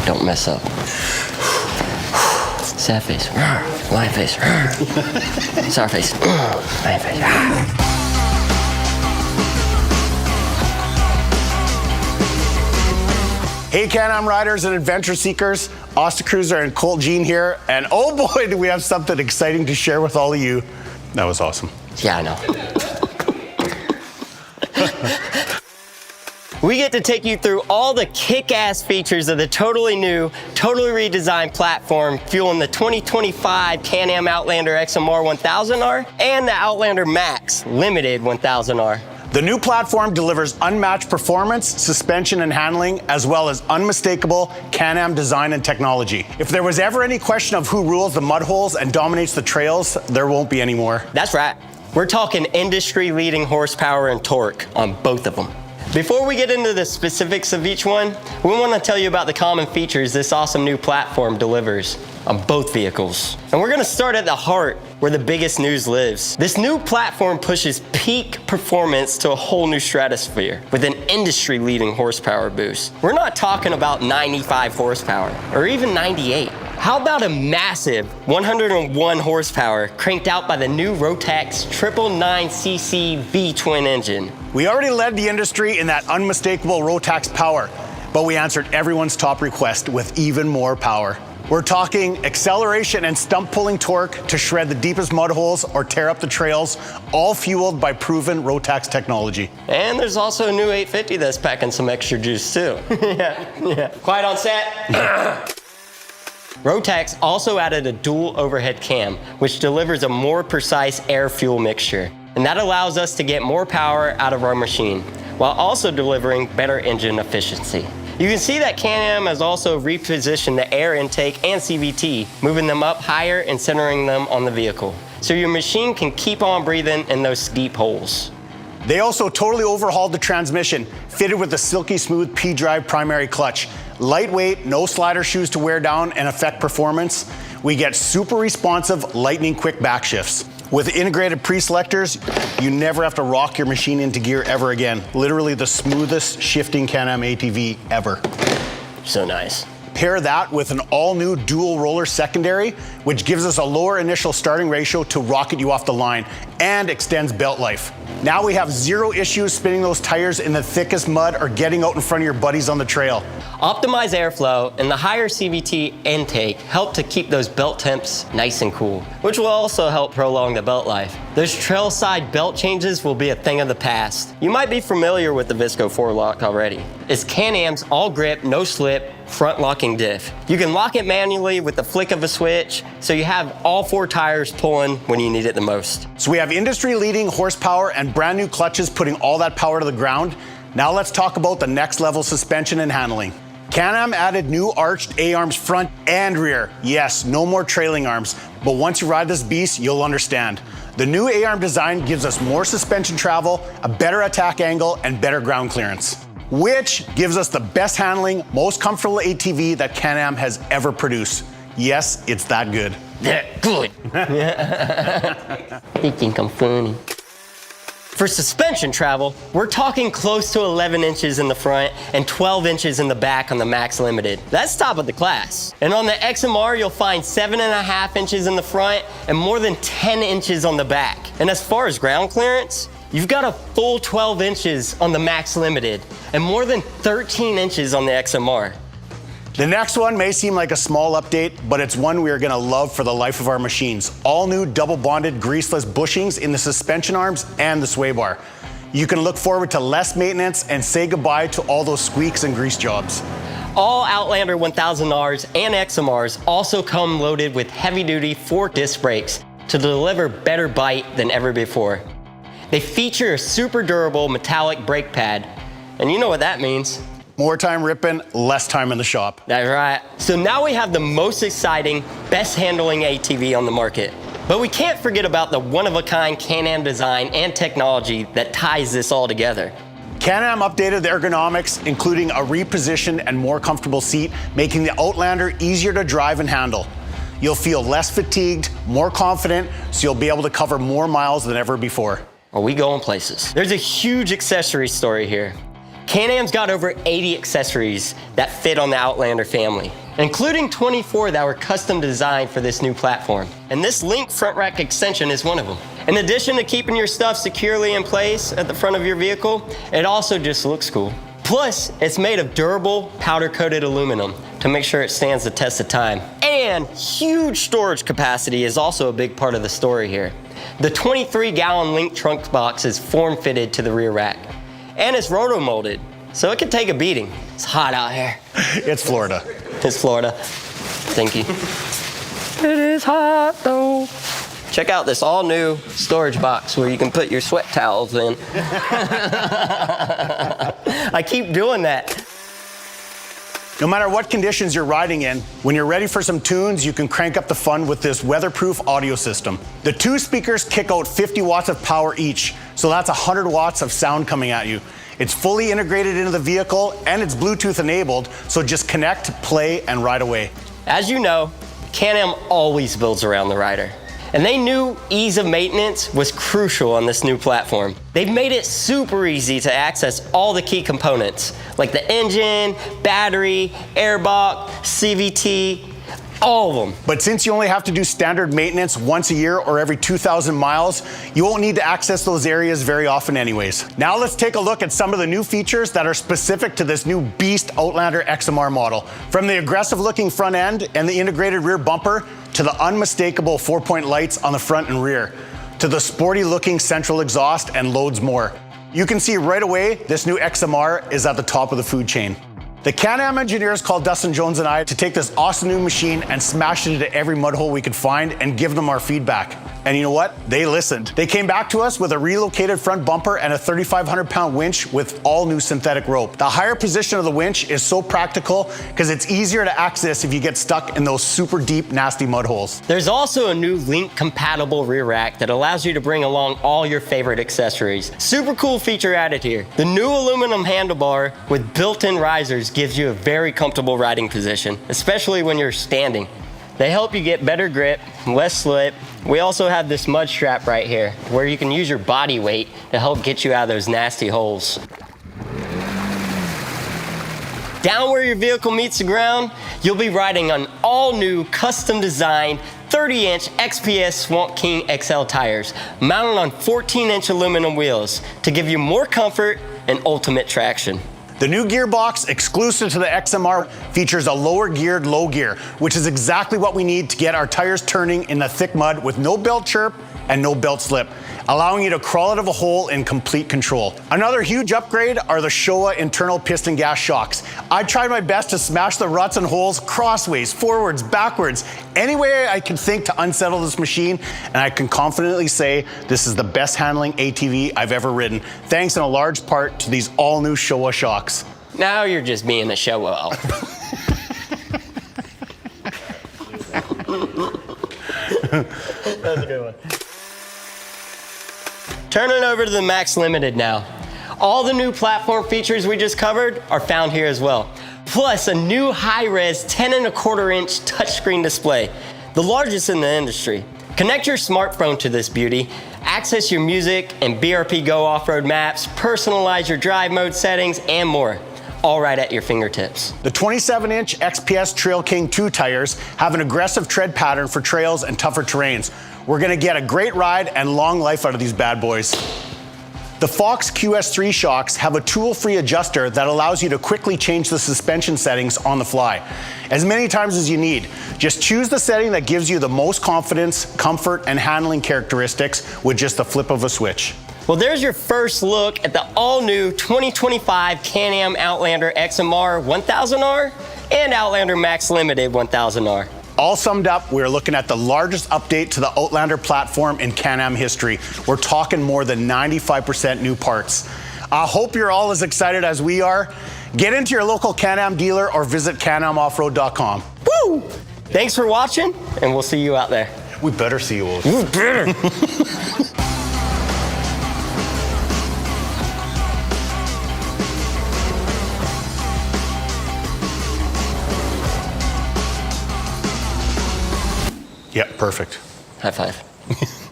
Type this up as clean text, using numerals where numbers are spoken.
Don't mess up. Sad face. Lion face. Sour face. Lion face. Hey Can-Am riders and adventure seekers, Ostacruiser and Kolt Gene here, and oh boy do we have something exciting to share with all of you. That was awesome. Yeah, I know. We get to take you through all the kick-ass features of the totally new, totally redesigned platform fueling the 2025 Can-Am Outlander X MR 1000R and the Outlander Max Limited 1000R. The new platform delivers unmatched performance, suspension, and handling, as well as unmistakable Can-Am design and technology. If there was ever any question of who rules the mud holes and dominates the trails, there won't be any more. That's right. We're talking industry-leading horsepower and torque on both of them. Before we get into the specifics of each one, we want to tell you about the common features this awesome new platform delivers on both vehicles. And we're going to start at the heart where the biggest news lives. This new platform pushes peak performance to a whole new stratosphere with an industry-leading horsepower boost. We're not talking about 95 horsepower or even 98. How about a massive 101 horsepower cranked out by the new Rotax 999cc V-twin engine? We already led the industry in that unmistakable Rotax power, but we answered everyone's top request with even more power. We're talking acceleration and stump pulling torque to shred the deepest mud holes or tear up the trails, all fueled by proven Rotax technology. And there's also a new 850 that's packing some extra juice too. yeah. Quiet on set. Rotax also added a dual overhead cam, which delivers a more precise air-fuel mixture. And that allows us to get more power out of our machine, while also delivering better engine efficiency. You can see that Can-Am has also repositioned the air intake and CVT, moving them up higher and centering them on the vehicle. So your machine can keep on breathing in those deep holes. They also totally overhauled the transmission, fitted with the silky smooth P-drive primary clutch. Lightweight, no slider shoes to wear down and affect performance. We get super responsive, lightning quick back shifts. With integrated pre-selectors, you never have to rock your machine into gear ever again. Literally the smoothest shifting Can-Am ATV ever. So nice. Pair that with an all-new dual roller secondary, which gives us a lower initial starting ratio to rocket you off the line and extends belt life. Now we have zero issues spinning those tires in the thickest mud or getting out in front of your buddies on the trail. Optimized airflow and the higher CVT intake help to keep those belt temps nice and cool, which will also help prolong the belt life. Those trail side belt changes will be a thing of the past. You might be familiar with the Visco 4-lock already. It's Can-Am's all-grip, no-slip, front-locking diff. You can lock it manually with the flick of a switch, so you have all 4 tires pulling when you need it the most. So we have industry-leading horsepower and brand new clutches putting all that power to the ground. Now let's talk about the next level suspension and handling. Can-Am added new arched A-arms front and rear. Yes, no more trailing arms, but once you ride this beast, you'll understand. The new A-arm design gives us more suspension travel, a better attack angle, and better ground clearance, which gives us the best handling, most comfortable ATV that Can-Am has ever produced. Yes, it's that good. Yeah, good. You think I'm funny. For suspension travel, we're talking close to 11 inches in the front and 12 inches in the back on the Max Limited. That's top of the class. And on the XMR, you'll find 7.5 inches in the front and more than 10 inches on the back. And as far as ground clearance, you've got a full 12 inches on the Max Limited and more than 13 inches on the XMR. The next one may seem like a small update, but it's one we are gonna love for the life of our machines. All new double bonded greaseless bushings in the suspension arms and the sway bar. You can look forward to less maintenance and say goodbye to all those squeaks and grease jobs. All Outlander 1000Rs and XMRs also come loaded with heavy-duty fork disc brakes to deliver better bite than ever before. They feature a super durable metallic brake pad, and you know what that means. More time ripping, less time in the shop. That's right. So now we have the most exciting, best handling ATV on the market. But we can't forget about the one-of-a-kind Can-Am design and technology that ties this all together. Can-Am updated the ergonomics, including a repositioned and more comfortable seat, making the Outlander easier to drive and handle. You'll feel less fatigued, more confident, so you'll be able to cover more miles than ever before. Well, we going places. There's a huge accessory story here. Can-Am's got over 80 accessories that fit on the Outlander family, including 24 that were custom designed for this new platform. And this link front rack extension is one of them. In addition to keeping your stuff securely in place at the front of your vehicle, it also just looks cool. Plus, it's made of durable, powder-coated aluminum to make sure it stands the test of time. And huge storage capacity is also a big part of the story here. The 23-gallon link trunk box is form-fitted to the rear rack. And it's roto-molded, so it can take a beating. It's hot out here. It's Florida. It's Florida. Thank you. It is hot though. Check out this all-new storage box where you can put your sweat towels in. I keep doing that. No matter what conditions you're riding in, when you're ready for some tunes, you can crank up the fun with this weatherproof audio system. The two speakers kick out 50 watts of power each, so that's 100 watts of sound coming at you. It's fully integrated into the vehicle and it's Bluetooth enabled, so just connect, play, and ride away. As you know, Can-Am always builds around the rider. And they knew ease of maintenance was crucial on this new platform. They've made it super easy to access all the key components, like the engine, battery, airbox, CVT, all of them. But since you only have to do standard maintenance once a year or every 2,000 miles, you won't need to access those areas very often anyways. Now let's take a look at some of the new features that are specific to this new beast Outlander X MR model. From the aggressive looking front end and the integrated rear bumper, to the unmistakable 4-point lights on the front and rear, to the sporty looking central exhaust and loads more. You can see right away this new X MR is at the top of the food chain. The Can-Am engineers called Dustin Jones and I to take this awesome new machine and smash it into every mud hole we could find and give them our feedback. And you know what? They listened. They came back to us with a relocated front bumper and a 3,500-pound winch with all new synthetic rope. The higher position of the winch is so practical because it's easier to access if you get stuck in those super deep, nasty mud holes. There's also a new link-compatible rear rack that allows you to bring along all your favorite accessories. Super cool feature added here. The new aluminum handlebar with built-in risers gives you a very comfortable riding position, especially when you're standing. They help you get better grip, less slip. We also have this mud strap right here where you can use your body weight to help get you out of those nasty holes. Down where your vehicle meets the ground, you'll be riding on all new custom designed 30-inch XPS Swamp King XL tires mounted on 14-inch aluminum wheels to give you more comfort and ultimate traction. The new gearbox, exclusive to the X MR, features a lower geared low gear, which is exactly what we need to get our tires turning in the thick mud with no belt chirp and no belt slip, allowing you to crawl out of a hole in complete control. Another huge upgrade are the Showa internal piston gas shocks. I tried my best to smash the ruts and holes crossways, forwards, backwards, any way I could think to unsettle this machine, and I can confidently say this is the best handling ATV I've ever ridden, thanks in a large part to these all new Showa shocks. Now you're just being a show-off. That's a good one. Turning over to the Max Limited now. All the new platform features we just covered are found here as well. Plus a new high-res 10.25-inch touchscreen display, the largest in the industry. Connect your smartphone to this beauty, access your music and BRP Go off-road maps, personalize your drive mode settings, and more. All right at your fingertips. The 27-inch XPS Trail King 2 tires have an aggressive tread pattern for trails and tougher terrains. We're gonna get a great ride and long life out of these bad boys. The Fox QS3 shocks have a tool-free adjuster that allows you to quickly change the suspension settings on the fly, as many times as you need. Just choose the setting that gives you the most confidence, comfort, and handling characteristics with just the flip of a switch. Well, there's your first look at the all-new 2025 Can-Am Outlander X MR 1000R and Outlander Max Limited 1000R. All summed up, we're looking at the largest update to the Outlander platform in Can-Am history. We're talking more than 95% new parts. I hope you're all as excited as we are. Get into your local Can-Am dealer or visit canamoffroad.com. Woo! Thanks for watching, and we'll see you out there. We better see you. We better. Yep, perfect. High five.